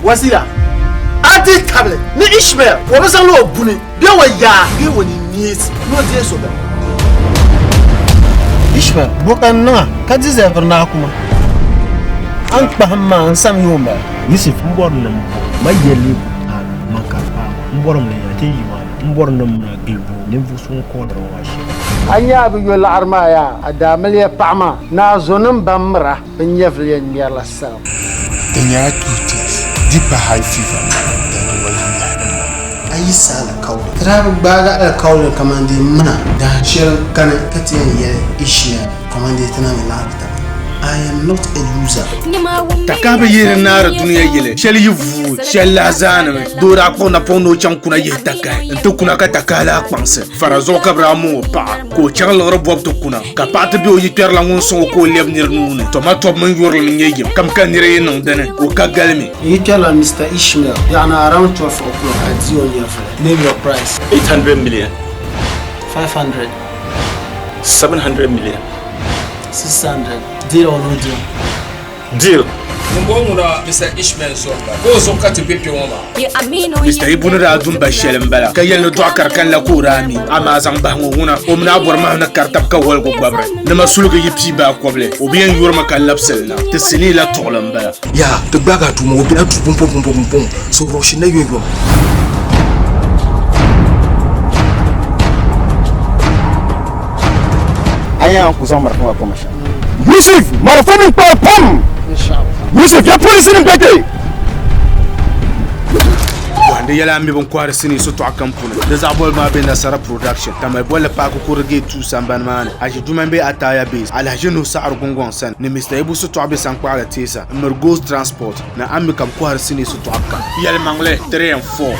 wasila ati tablet ni Ishmael wa ba san lo buni bi wa ya bi woni nies no je so ba Ishmael bukan na ka ji zai na kuma an kpahma an sam yoma Yusuf mbornam mayele makapa mbornam ya teyiwa mbornam na gilbo nimfu sun ko da washi anya bi yo la arma ya adamal ya pama na zonum bamra bin yafle ya la salam tanya tuti dipa high fever dan wali ayi sala kaw trabu baga al kaw kamande mana da shir kana katiyan ya ishiya kamande tana mai labta I am not a loser. Takabe yere nara dunia yele. Sheli yivu, sheli lazana me. Dora kona pono cham kuna ye takai. Nto kuna ka takala akpanse. Farazo kabra mo pa. Ko chang lor bob to kuna. Ka pata bi o yiter la ngon son ko leb nir nune. To ma to man yorl min yeye. Kam kan nire non dene. O ka galmi. You tell Mr. Ishmael, yana around 12 o'clock at you on your phone. Name your price. 800 million. 500. 700 million. 600. Deal or no deal? Deal. Mr. Ishmael Zonga. Go Zonka to be Pioma. Mr. Ibn Radun Bashelem Bala. Kayan no Dwakar kan la Kurami. Amazang Banguna. Omna Borma na Kartap Kawal go Babre. Nama Suluga Yipi ba Koble. Obian Yurma Kalapsel. The Senila Tolamba. Yeah, the baga to move to pum. So Roshina you. I am Kuzamar Commission. Yusuf marafami pa pam Yusuf ya police ni bete Wande yala ambi bon kwar sini so to akampuna de zabol ma be nasara production tamay bolle pa ko rege tout samban man aji dumambe ataya base ala jeno sa'ar gongon san ni Mr. Ibu so to abe san kwala tesa mergos transport na ambi kam kwar sini so to akam yal mangle 3 and 4